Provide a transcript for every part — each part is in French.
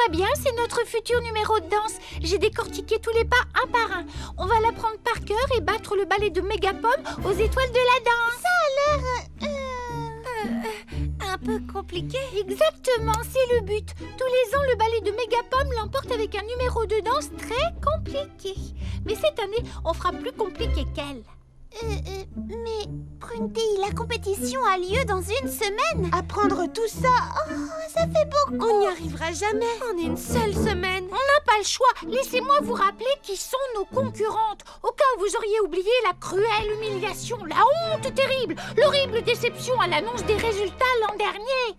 vois bien, c'est notre futur numéro de danse. J'ai décortiqué tous les pas un par un. On va l'apprendre par cœur et battre le ballet de Mégapom aux étoiles de la danse. Ça a l'air... un peu compliqué. Exactement, c'est le but. Tous les ans, le ballet de Mégapom l'emporte avec un numéro de danse très compliqué. Mais cette année, on fera plus compliqué qu'elle. Mais Prunty, la compétition a lieu dans une semaine. Apprendre tout ça, Ça fait beaucoup. on n'y arrivera jamais en une seule semaine. On n'a pas le choix. Laissez-moi vous rappeler qui sont nos concurrentes. Au cas où vous auriez oublié la cruelle humiliation, la honte terrible, l'horrible déception à l'annonce des résultats l'an dernier.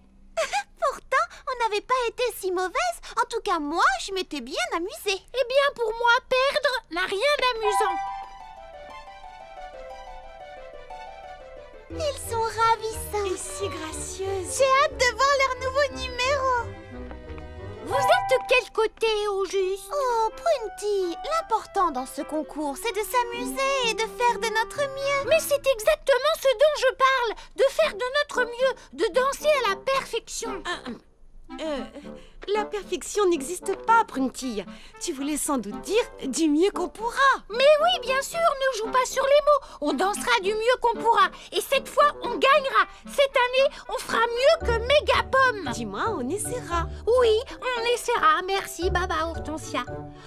Pourtant, on n'avait pas été si mauvaise. En tout cas, moi, je m'étais bien amusée. Eh bien, pour moi, perdre n'a rien d'amusant. Ils sont ravissants. Et si gracieuse. J'ai hâte de voir leur nouveau numéro. Vous êtes de quel côté, au juste? Oh, Prunty, l'important dans ce concours, c'est de s'amuser et de faire de notre mieux. Mais c'est exactement ce dont je parle. De faire de notre mieux, de danser à la perfection. La perfection n'existe pas, Prunty. Tu voulais sans doute dire du mieux qu'on pourra. Mais oui, bien sûr, ne joue pas sur les mots. On dansera du mieux qu'on pourra. Et cette fois, on gagnera. Cette année, on fera mieux que Mégapom. Dis-moi, on essaiera. Oui, on essaiera. Merci, Baba Hortensia.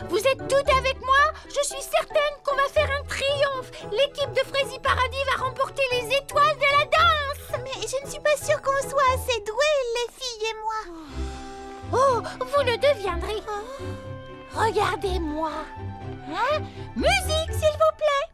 Vous êtes toutes avec moi? Je suis certaine qu'on va faire un triomphe. L'équipe de Frézy Paradis va remporter les étoiles de la danse. Mais je ne suis pas sûre qu'on soit assez doués, les filles et moi. Oh, vous le deviendrez. Regardez-moi. Hein? Musique, s'il vous plaît.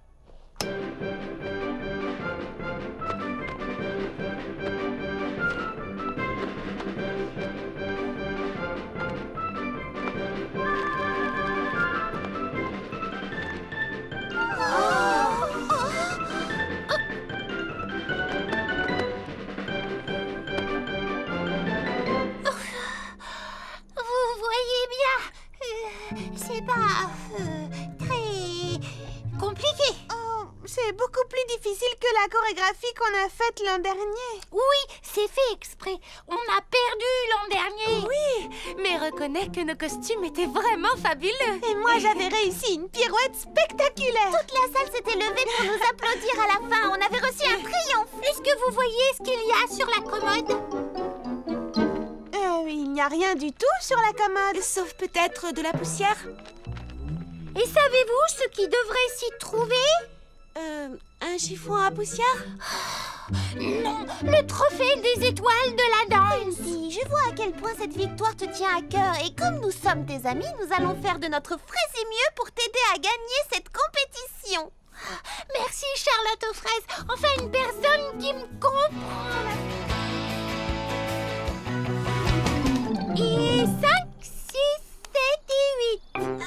Vous voyez bien, c'est pas très compliqué. Oh, c'est beaucoup plus difficile que la chorégraphie qu'on a faite l'an dernier. Oui, c'est fait exprès. On a perdu l'an dernier. Oui, mais reconnais que nos costumes étaient vraiment fabuleux. Et moi, j'avais réussi une pirouette spectaculaire. Toute la salle s'était levée pour nous applaudir à la fin. On avait reçu un triomphe. Est-ce que vous voyez ce qu'il y a sur la commode? Il n'y a rien du tout sur la commode. Sauf peut-être de la poussière. Et savez-vous ce qui devrait s'y trouver? Un chiffon à poussière? Non, le trophée des étoiles de la danse. Prunty, je vois à quel point cette victoire te tient à cœur. Et comme nous sommes tes amis, nous allons faire de notre fraise mieux pour t'aider à gagner cette compétition. Merci Charlotte aux fraises. Enfin une personne qui me comprend. Et 5, 6, 7 et 8.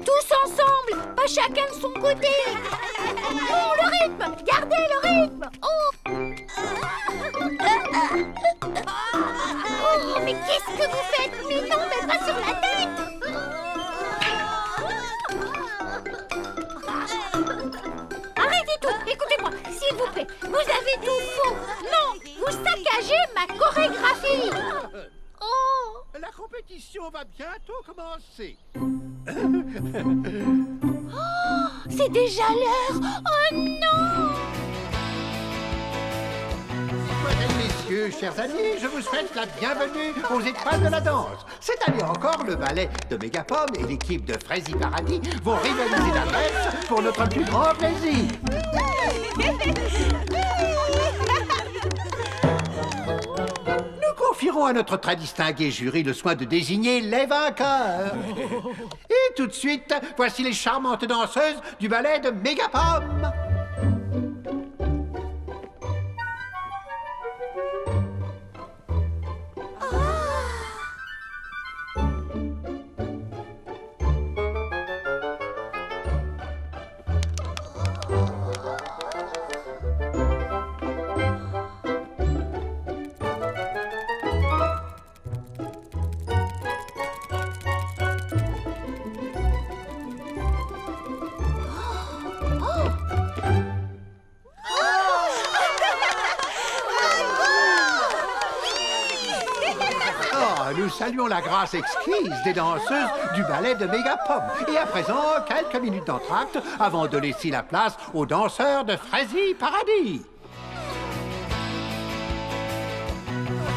Tous ensemble, pas chacun de son côté. Oh, le rythme! Gardez le rythme! Oh, mais qu'est-ce que vous faites? Mais non, mais pas sur la tête! Arrêtez tout! Écoutez-moi, s'il vous plaît. Vous avez tout faux. Non, vous saccagez ma chorégraphie. Oh! La compétition va bientôt commencer. Oh, c'est déjà l'heure. Oh non! Mesdames, messieurs, chers amis, je vous souhaite la bienvenue aux étoiles de la danse. Cette année encore, le ballet de Mégapom et l'équipe de Frézy Paradis vont rivaliser d'adresse pour notre plus grand plaisir. Nous confierons à notre très distingué jury le soin de désigner les vainqueurs. Et tout de suite, voici les charmantes danseuses du ballet de Mégapom. nous saluons la grâce exquise des danseuses du ballet de Mégapom. Et à présent, quelques minutes d'entracte avant de laisser la place aux danseurs de Frézy Paradis.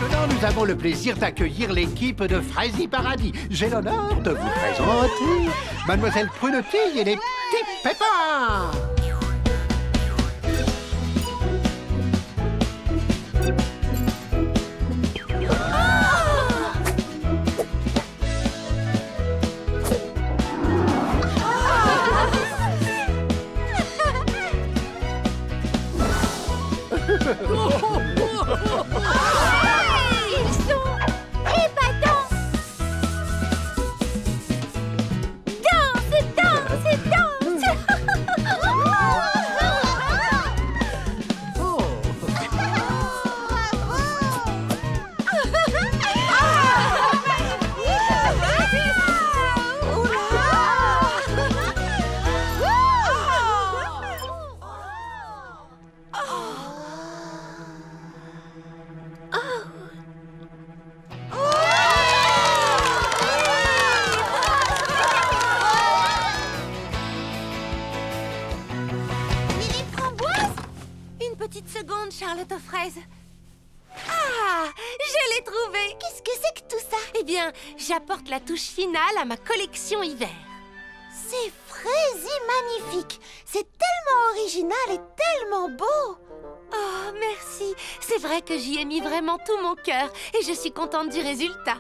Maintenant, nous avons le plaisir d'accueillir l'équipe de Frézy Paradis. J'ai l'honneur de vous présenter Mademoiselle Prunetille et les petits pépins. Ils sont épatants! Danse, danse, danse! Petite seconde, Charlotte aux fraises. Ah, je l'ai trouvé. Qu'est-ce que c'est que tout ça? Eh bien, j'apporte la touche finale à ma collection hiver. C'est Frézy magnifique. C'est tellement original et tellement beau. Oh, merci. C'est vrai que j'y ai mis vraiment tout mon cœur et je suis contente du résultat.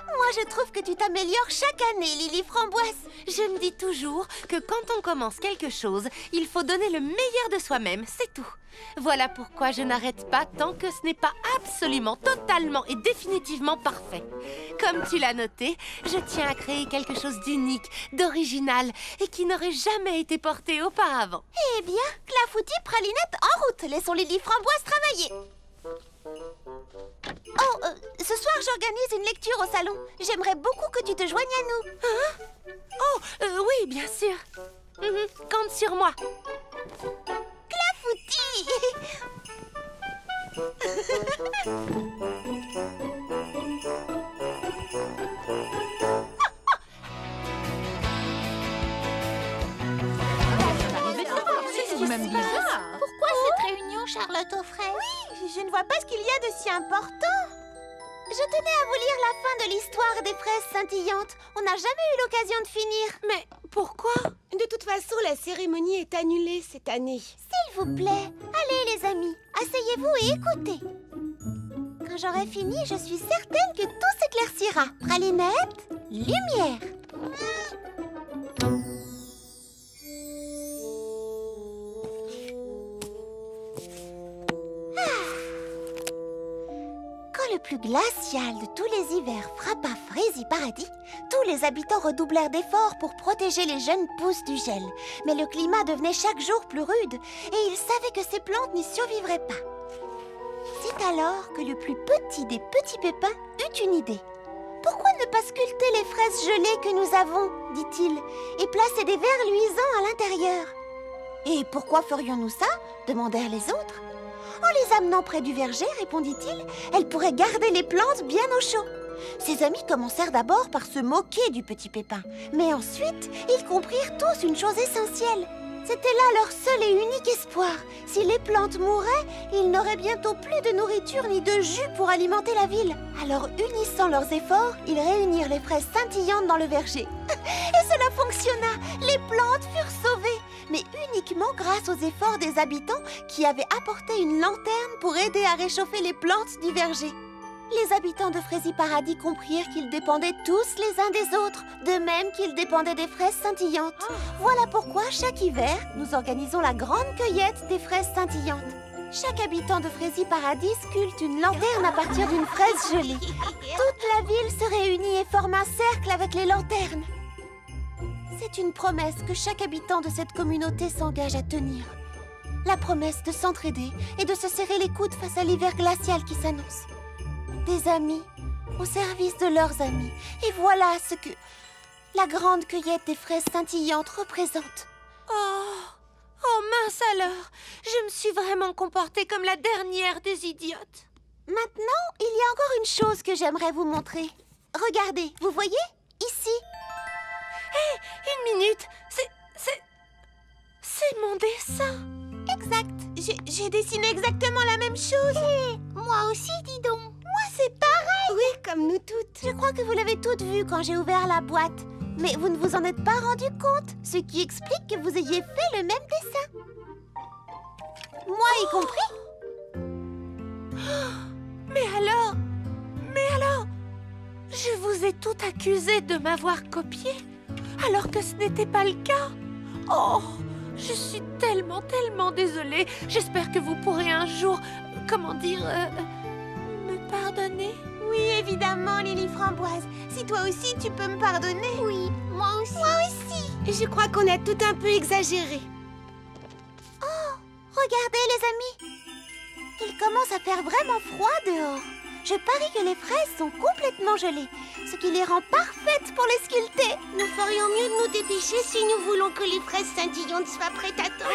Moi, je trouve que tu t'améliores chaque année, Lily Framboise. Je me dis toujours que quand on commence quelque chose, il faut donner le meilleur de soi-même, c'est tout. Voilà pourquoi je n'arrête pas tant que ce n'est pas absolument, totalement et définitivement parfait. Comme tu l'as noté, je tiens à créer quelque chose d'unique, d'original et qui n'aurait jamais été porté auparavant. Eh bien, Clafoutis, Pralinette, en route. Laissons Lily Framboise travailler. Oh, ce soir, j'organise une lecture au salon. J'aimerais beaucoup que tu te joignes à nous. Hein? Oh, oui, bien sûr. Compte sur moi. Clafoutis! C'est même bizarre. Pourquoi cette réunion, Charlotte aux fraises? Oui, je ne vois pas ce qu'il y a de si important. Je tenais à vous lire la fin de l'histoire des fraises scintillantes. On n'a jamais eu l'occasion de finir. Mais pourquoi? De toute façon, la cérémonie est annulée cette année. S'il vous plaît, allez les amis, asseyez-vous et écoutez. Quand j'aurai fini, je suis certaine que tout s'éclaircira. Pralinette, lumière. Quand le plus glacial de tous les hivers frappa Frézy Paradis, tous les habitants redoublèrent d'efforts pour protéger les jeunes pousses du gel. Mais le climat devenait chaque jour plus rude et ils savaient que ces plantes n'y survivraient pas. C'est alors que le plus petit des petits pépins eut une idée. « Pourquoi ne pas sculpter les fraises gelées que nous avons ?» dit-il, « et placer des verres luisants à l'intérieur. »« Et pourquoi ferions-nous ça ?» demandèrent les autres. « En les amenant près du verger, répondit-il, elles pourraient garder les plantes bien au chaud. » Ses amis commencèrent d'abord par se moquer du petit pépin, mais ensuite, ils comprirent tous une chose essentielle. C'était là leur seul et unique espoir. Si les plantes mouraient, ils n'auraient bientôt plus de nourriture ni de jus pour alimenter la ville. Alors, unissant leurs efforts, ils réunirent les fraises scintillantes dans le verger. Et cela fonctionna. Les plantes furent sauvées, mais uniquement grâce aux efforts des habitants qui avaient apporté une lanterne pour aider à réchauffer les plantes du verger. Les habitants de Frézy Paradis comprirent qu'ils dépendaient tous les uns des autres, de même qu'ils dépendaient des fraises scintillantes. Voilà pourquoi, chaque hiver, nous organisons la grande cueillette des fraises scintillantes. Chaque habitant de Frézy Paradis sculpte une lanterne à partir d'une fraise gelée. Toute la ville se réunit et forme un cercle avec les lanternes. C'est une promesse que chaque habitant de cette communauté s'engage à tenir. La promesse de s'entraider et de se serrer les coudes face à l'hiver glacial qui s'annonce. Des amis au service de leurs amis. Et voilà ce que la grande cueillette des fraises scintillantes représente. Oh mince alors! Je me suis vraiment comportée comme la dernière des idiotes. Maintenant, il y a encore une chose que j'aimerais vous montrer. Regardez, vous voyez? Ici. Une minute. C'est mon dessin. Exact. J'ai dessiné exactement la même chose. Moi aussi, dis donc. Moi, c'est pareil. Oui, comme nous toutes. Je crois que vous l'avez toutes vu quand j'ai ouvert la boîte. Mais vous ne vous en êtes pas rendu compte, ce qui explique que vous ayez fait le même dessin. Moi y compris. Mais alors, je vous ai toutes accusé de m'avoir copié, alors que ce n'était pas le cas. Oh, je suis tellement désolée. J'espère que vous pourrez un jour, me pardonner. Oui, évidemment, Lily Framboise. Si toi aussi, tu peux me pardonner. Oui, moi aussi. Moi aussi. Je crois qu'on a tout un peu exagéré. Regardez les amis. Il commence à faire vraiment froid dehors. Je parie que les fraises sont complètement gelées, ce qui les rend parfaites pour les sculpter. Nous ferions mieux de nous dépêcher si nous voulons que les fraises scintillantes soient prêtes à temps.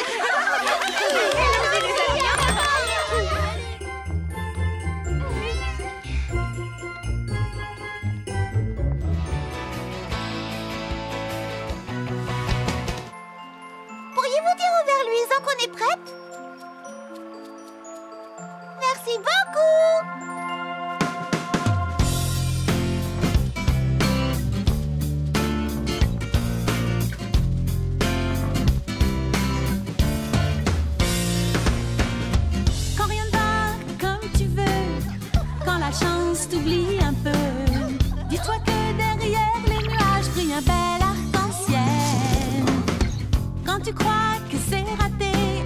Pourriez-vous dire au ver luisant qu'on est prête? Merci beaucoup! Quand rien ne va comme tu veux, quand la chance t'oublie un peu, dis-toi que derrière les nuages brille un bel arc-en-ciel. Quand tu crois que c'est raté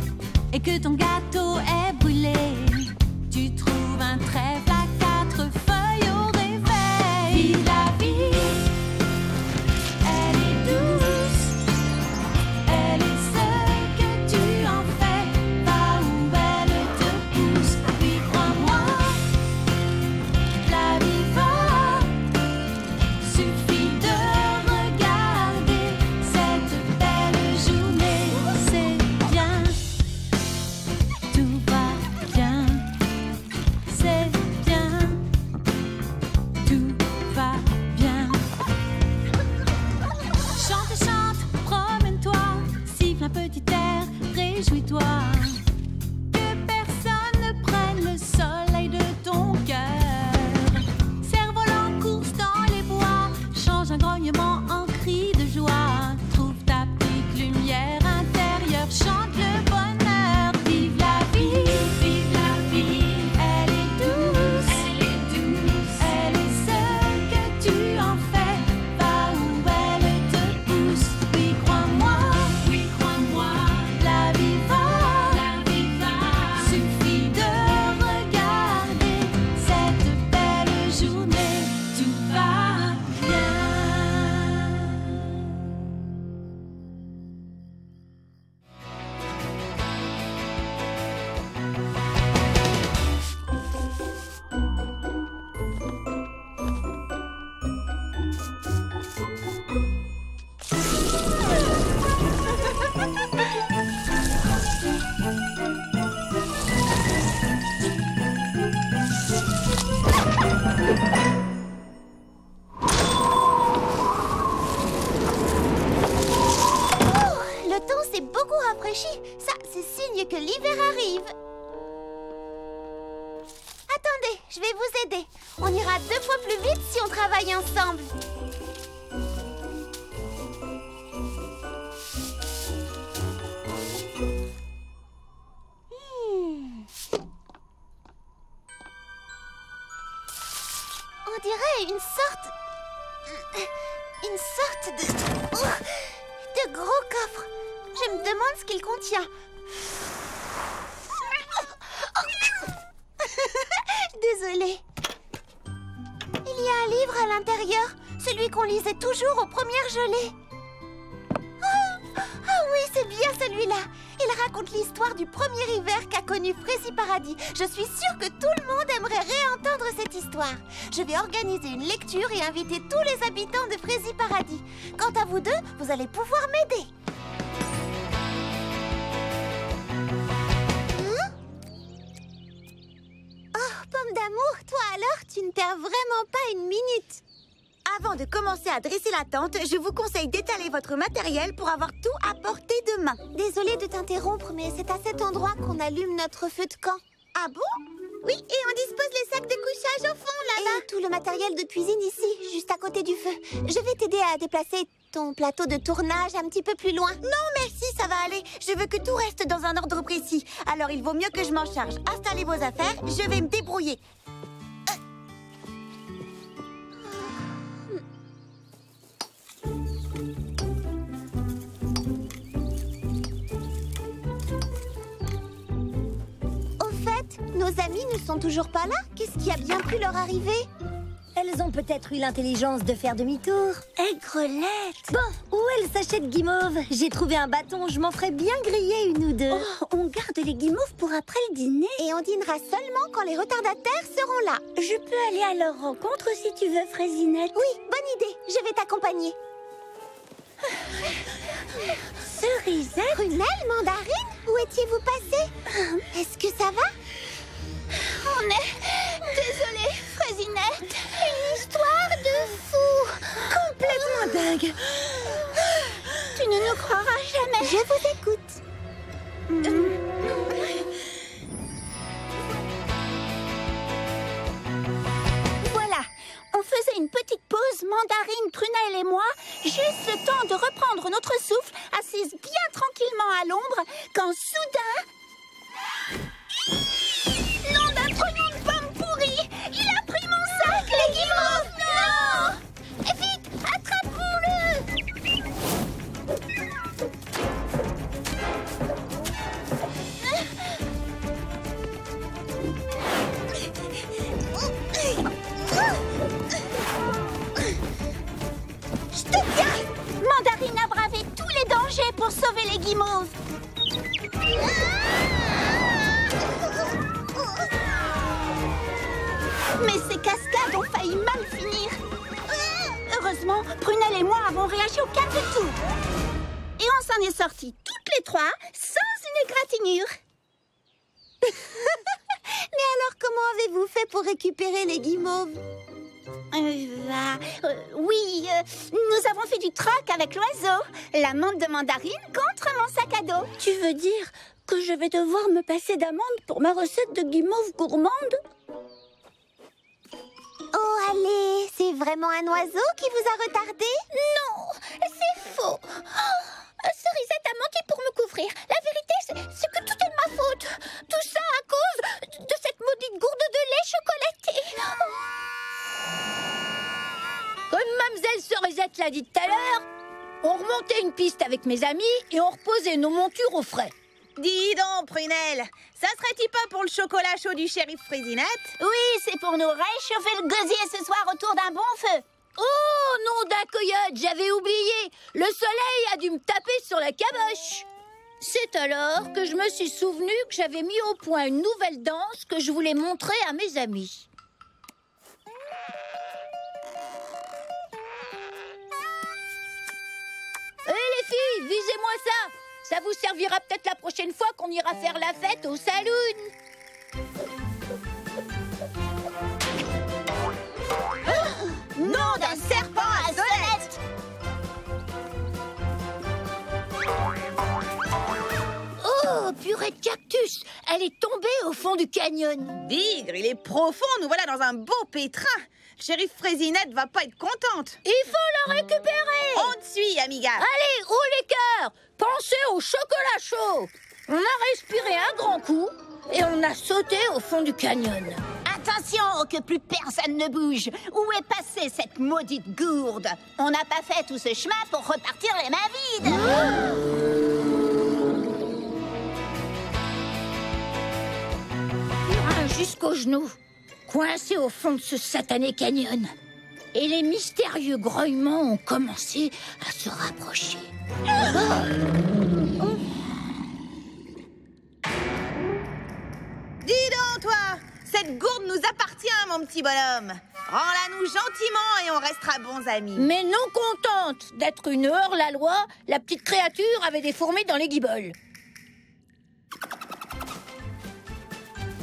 et que ton gâteau est brûlé, tu trouves un trèfle à 4 feuilles au réveil. Vis la vie, elle est douce, elle est ce que tu en fais, va où elle te pousse. Oui, crois-moi, la vie va, suffit de regarder cette belle journée. C'est bien, tout va bien. C'est bien, tout va bien. Chante, chante, promène-toi, siffle un petit air, réjouis-toi. Que personne ne prenne le soleil de ton cœur. Cerf-volant, course dans les bois, change un grognement en cri de joie. Trouve ta petite lumière intérieure, chante le bonheur. Vive la vie, vive la vie. Elle est douce, elle est ce que tu en fais, va où elle te pousse. Oui, crois-moi, la vie va, suffit de regarder cette belle journée, tout va bien. Le temps s'est beaucoup rafraîchi. Ça, c'est signe que l'hiver arrive. Attendez, je vais vous aider. On ira 2 fois plus vite si on travaille ensemble. On dirait une sorte de gros coffre. Je me demande ce qu'il contient. Désolée. Il y a un livre à l'intérieur, celui qu'on lisait toujours aux premières gelées. Ah oui, c'est bien celui-là. Il raconte l'histoire du premier hiver qu'a connu Frézy Paradis. Je suis sûre que tout le monde aimerait réentendre cette histoire. Je vais organiser une lecture et inviter tous les habitants de Frézy Paradis. Quant à vous deux, vous allez pouvoir m'aider. Oh, Pomme d'Amour. amour, toi alors, tu ne perds vraiment pas une minute. Avant de commencer à dresser la tente, je vous conseille d'étaler votre matériel pour avoir tout à portée de main. Désolée de t'interrompre, mais c'est à cet endroit qu'on allume notre feu de camp. Ah bon? Oui, et on dispose les sacs de couchage au fond, là-bas. Et tout le matériel de cuisine ici, juste à côté du feu. Je vais t'aider à déplacer ton plateau de tournage un petit peu plus loin. Non, merci, ça va aller. Je veux que tout reste dans un ordre précis. Alors, il vaut mieux que je m'en charge. Installez vos affaires, je vais me débrouiller. Nos amis ne sont toujours pas là? Qu'est-ce qui a bien pu leur arriver? Elles ont peut-être eu l'intelligence de faire demi-tour. Aigrelette! Bon, où est le sachet de guimauve? J'ai trouvé un bâton, je m'en ferais bien griller une ou deux. Oh, on garde les guimauves pour après le dîner. Et on dînera seulement quand les retardataires seront là. Je peux aller à leur rencontre si tu veux, Fraisinette. Oui, bonne idée, je vais t'accompagner. Cerisette? Prunelle, Mandarine, où étiez-vous passés? Est-ce que ça va? On est... Désolée, Fraisinette. Une histoire de fou. Complètement dingue. Tu ne nous croiras jamais. Je vous écoute. Voilà, on faisait une petite pause, Mandarine, Prunelle et moi, juste le temps de reprendre notre souffle, assises bien tranquillement à l'ombre, quand soudain... Nom d'un trognon de pomme pourrie! Il a pris mon sac, les guimauves! Non! Et vite, attrapons-le! Je te tiens! Mandarine a bravé tous les dangers pour sauver les guimauves. Mais ces cascades ont failli mal finir. Heureusement, Prunelle et moi avons réagi au quart de tour. Et on s'en est sortis toutes les trois sans une égratignure. Mais alors, comment avez-vous fait pour récupérer les guimauves? Oui, nous avons fait du troc avec l'oiseau. L'amande de Mandarine contre mon sac à dos. Tu veux dire que je vais devoir me passer d'amande pour ma recette de guimauve gourmande? Oh, allez, c'est vraiment un oiseau qui vous a retardé? Non, c'est faux. Cerisette a menti pour me couvrir. La vérité, c'est que tout est de ma faute. Tout ça à cause de cette maudite gourde de lait chocolaté. Comme Mademoiselle Cerisette l'a dit tout à l'heure, on remontait une piste avec mes amis et on reposait nos montures au frais. Dis donc, Prunelle, ça serait-il pas pour le chocolat chaud du shérif Fraisinette? Oui, c'est pour nous réchauffer le gosier ce soir autour d'un bon feu. Oh, nom d'un coyote, j'avais oublié. Le soleil a dû me taper sur la caboche. C'est alors que je me suis souvenu que j'avais mis au point une nouvelle danse que je voulais montrer à mes amis. Hé les filles, visez-moi ça. Ça vous servira peut-être la prochaine fois qu'on ira faire la fête au saloon. Nom d'un serpent à sonnette. Oh, purée de cactus. Elle est tombée au fond du canyon. Bigre, il est profond, nous voilà dans un beau pétrin. Shérif Fraisinette va pas être contente. Il faut la récupérer. On te suit, amiga. Allez, haut les cœurs. Pensez au chocolat chaud. On a respiré un grand coup et on a sauté au fond du canyon. Attention que plus personne ne bouge. Où est passée cette maudite gourde? On n'a pas fait tout ce chemin pour repartir les mains vides. Jusqu'aux genoux, coincé au fond de ce satané canyon. Et les mystérieux grognements ont commencé à se rapprocher. Dis donc, toi, cette gourde nous appartient, mon petit bonhomme. Rends-la-nous gentiment et on restera bons amis. Mais non contente d'être une hors-la-loi, la petite créature avait des fourmis dans les guiboles.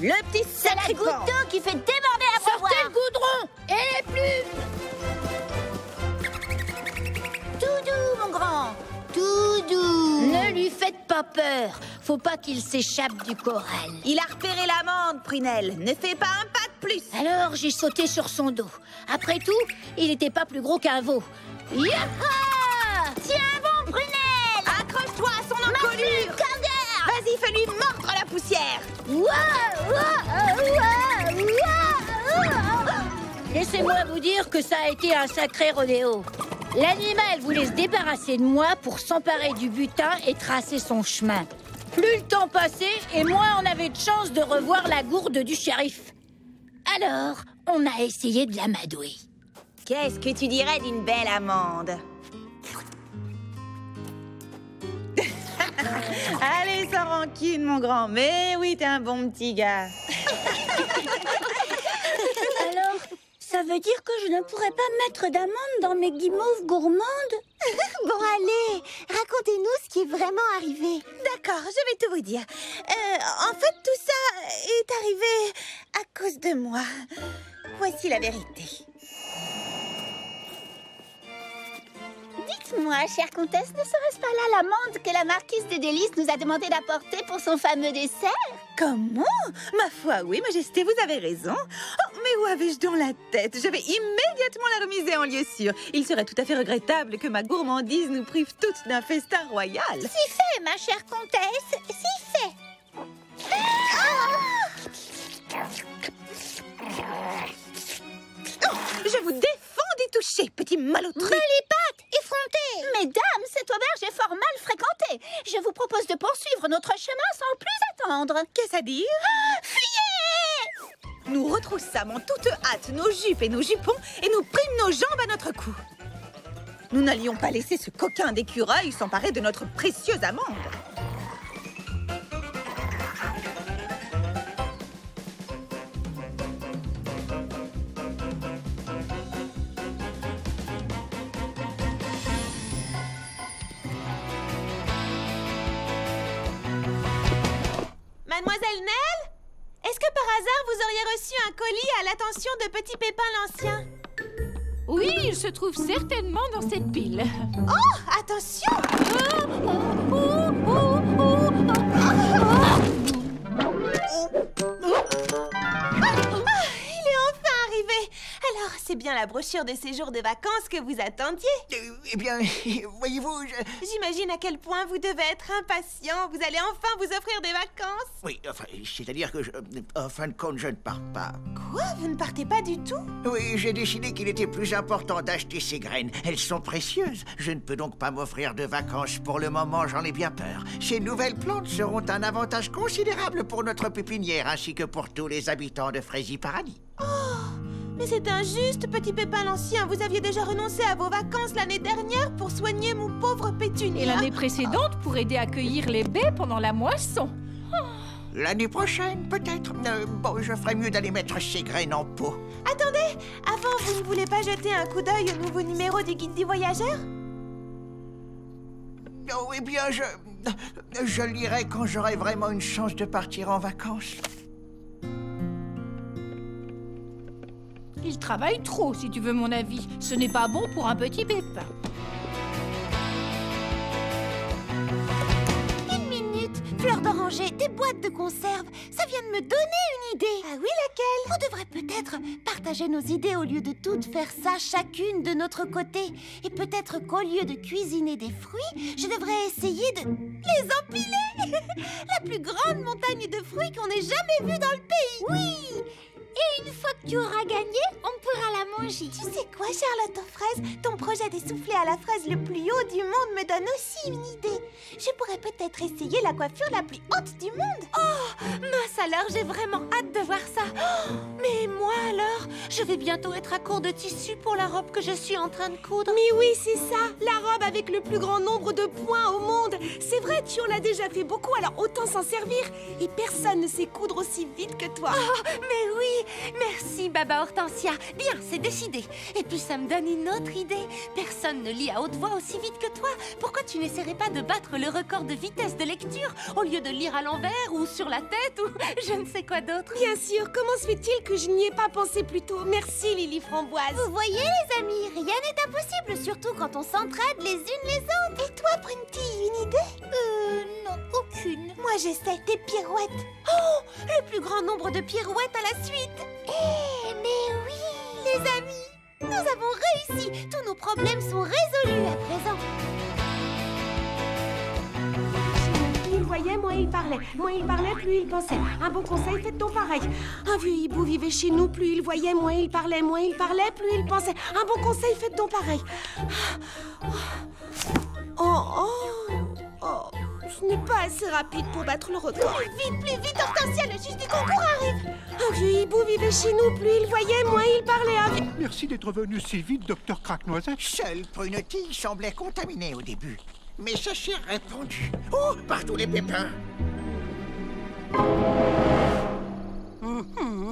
Le petit C'est la sacripant. goutte d'eau qui fait déborder la poire. Sortez le goudron et les plumes. Tout doux, mon grand. Tout doux. Ne lui faites pas peur. Faut pas qu'il s'échappe du corral. Il a repéré l'amande, Prunelle. Ne fais pas un pas de plus. Alors j'ai sauté sur son dos. Après tout, il n'était pas plus gros qu'un veau. Yaha! Tiens bon, Prunelle. Accroche-toi à son encolure. Vas-y, fais-lui mordre la poussière. Laissez-moi vous dire que ça a été un sacré rodéo. L'animal voulait se débarrasser de moi pour s'emparer du butin et tracer son chemin. Plus le temps passait et moins on avait de chance de revoir la gourde du shérif. Alors, on a essayé de l'amadouer. Qu'est-ce que tu dirais d'une belle amande? Allez, sans rancune, mon grand. Mais oui, t'es un bon petit gars. Alors, ça veut dire que je ne pourrais pas mettre d'amandes dans mes guimauves gourmandes? Bon, allez, racontez-nous ce qui est vraiment arrivé. D'accord, je vais tout vous dire. En fait, tout ça est arrivé à cause de moi. Voici la vérité. Dites-moi, chère comtesse, ne serait-ce pas là l'amande que la marquise de Délices nous a demandé d'apporter pour son fameux dessert? Comment? Ma foi, oui, Majesté, vous avez raison. Oh, mais où avais-je donc la tête? Je vais immédiatement la remiser en lieu sûr. Il serait tout à fait regrettable que ma gourmandise nous prive toutes d'un festin royal. Si fait, ma chère comtesse, si fait. Je vous défends d'y toucher, petit malotru. Malipate, effronté. Mesdames, cette auberge est fort mal fréquentée. Je vous propose de poursuivre notre chemin sans plus attendre. Qu'est-ce à dire? Fuyez! Nous retroussâmes en toute hâte nos jupes et nos jupons et nous prîmes nos jambes à notre cou. Nous n'allions pas laisser ce coquin d'écureuil s'emparer de notre précieuse amande. Mademoiselle Nell, est-ce que par hasard vous auriez reçu un colis à l'attention de Petit Pépin l'Ancien? Oui, il se trouve certainement dans cette pile. Oh, attention! Il est enfin arrivé! Alors, c'est bien la brochure de séjour de vacances que vous attendiez? Eh bien, voyez-vous, J'imagine à quel point vous devez être impatient. Vous allez enfin vous offrir des vacances. Oui, enfin, c'est-à-dire que en fin de compte, je ne pars pas. Quoi? Vous ne partez pas du tout? Oui, j'ai décidé qu'il était plus important d'acheter ces graines. Elles sont précieuses. Je ne peux donc pas m'offrir de vacances. Pour le moment, j'en ai bien peur. Ces nouvelles plantes seront un avantage considérable pour notre pépinière, ainsi que pour tous les habitants de Frazy Paradis. Mais c'est injuste, Petit Pépin l'Ancien. Vous aviez déjà renoncé à vos vacances l'année dernière pour soigner mon pauvre Pétunia. Et l'année précédente pour aider à cueillir les baies pendant la moisson. L'année prochaine, peut-être. Bon, je ferais mieux d'aller mettre ces graines en pot. Attendez, avant, vous ne voulez pas jeter un coup d'œil au nouveau numéro du Guide du Voyageur? Oh, eh bien, je lirai quand j'aurai vraiment une chance de partir en vacances. Il travaille trop, si tu veux mon avis. Ce n'est pas bon pour un petit pépin. Une minute, fleurs d'oranger, des boîtes de conserve. Ça vient de me donner une idée. Ah oui, laquelle? On devrait peut-être partager nos idées au lieu de toutes faire ça chacune de notre côté. Et peut-être qu'au lieu de cuisiner des fruits, je devrais essayer de les empiler. La plus grande montagne de fruits qu'on ait jamais vue dans le pays. Oui! Et une fois que tu auras gagné, on pourra la manger. Tu sais quoi, Charlotte aux fraises? Ton projet des soufflets à la fraise le plus haut du monde me donne aussi une idée. Je pourrais peut-être essayer la coiffure la plus haute du monde. Oh, mince alors, j'ai vraiment hâte de voir ça. Oh, mais moi alors, je vais bientôt être à court de tissu pour la robe que je suis en train de coudre. Mais oui, c'est ça, la robe avec le plus grand nombre de points au monde. C'est vrai, tu en as déjà fait beaucoup, alors autant s'en servir. Et personne ne sait coudre aussi vite que toi. Oh, mais oui, merci Baba Hortensia. Bien, c'est décidé. Et puis ça me donne une autre idée. Personne ne lit à haute voix aussi vite que toi. Pourquoi tu n'essaierais pas de battre le record de vitesse de lecture au lieu de lire à l'envers ou sur la tête ou je ne sais quoi d'autre? Bien sûr, comment se fait-il que je n'y ai pas pensé plus tôt? Merci, Lily Framboise. Vous voyez, les amis, rien n'est impossible, surtout quand on s'entraide les unes les autres. Et toi, Prunty, une idée? Non, aucune. Moi, je sais, des pirouettes. Oh, le plus grand nombre de pirouettes à la suite. Mais oui, les amis, nous avons réussi. Tous nos problèmes sont résolus à présent. Plus il voyait, moins il parlait. Moins il parlait, plus il pensait. Un bon conseil, faites donc pareil. Un vieux hibou vivait chez nous, plus il voyait, moins il parlait. Moins il parlait, plus il pensait. Un bon conseil, faites donc pareil. Oh, ce n'est pas assez rapide pour battre le record. Plus vite, Hortensia, le juge du concours arrive. Un vieux hibou vivait chez nous, plus il voyait, moins il parlait. Merci d'être venu si vite, docteur Craque-Noisette. Seule Prunty semblait contaminée au début. Mais ça s'est répandu. Oh, par tous les pépins.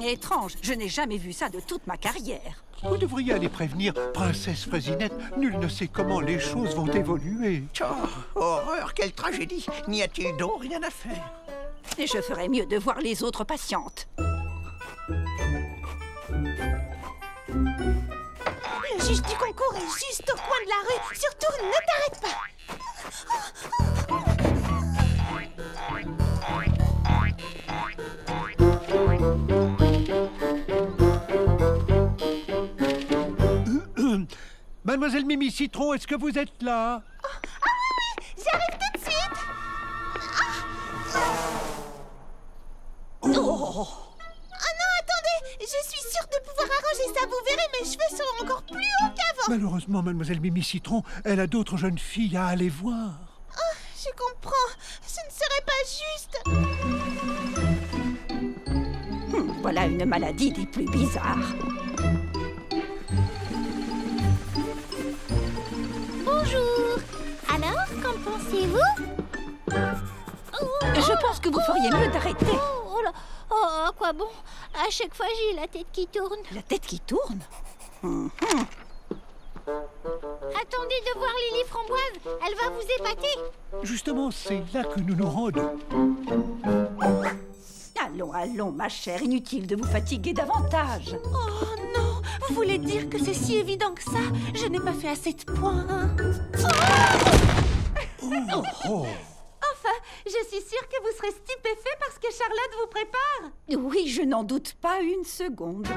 Étrange, je n'ai jamais vu ça de toute ma carrière. Vous devriez aller prévenir Princesse Fraisinette. Nul ne sait comment les choses vont évoluer. Oh, horreur, quelle tragédie. N'y a-t-il donc rien à faire? Et je ferais mieux de voir les autres patientes. Le juge du concours est juste au coin de la rue. Surtout, ne t'arrête pas. Mademoiselle Mimi Citron, est-ce que vous êtes là? Oui, j'arrive tout de suite. Oh non, attendez, je suis sûre de pouvoir arranger ça. Vous verrez, mes cheveux seront encore plus hauts qu'avant. Malheureusement, Mademoiselle Mimi Citron, elle a d'autres jeunes filles à aller voir. Oh, je comprends. Ce ne serait pas juste. Voilà une maladie des plus bizarres. Bonjour. Alors, qu'en pensez-vous? Je pense que vous feriez mieux d'arrêter. Oh là, oh, à quoi bon? À chaque fois, j'ai la tête qui tourne. La tête qui tourne? Attendez de voir Lily Framboise. Elle va vous épater. Justement, c'est là que nous nous rendons. Allons, ma chère, inutile de vous fatiguer davantage. Oh non, vous voulez dire que c'est si évident que ça? Je n'ai pas fait assez de points. Enfin, je suis sûre que vous serez stupéfait parce que Charlotte vous prépare. Oui, je n'en doute pas une seconde.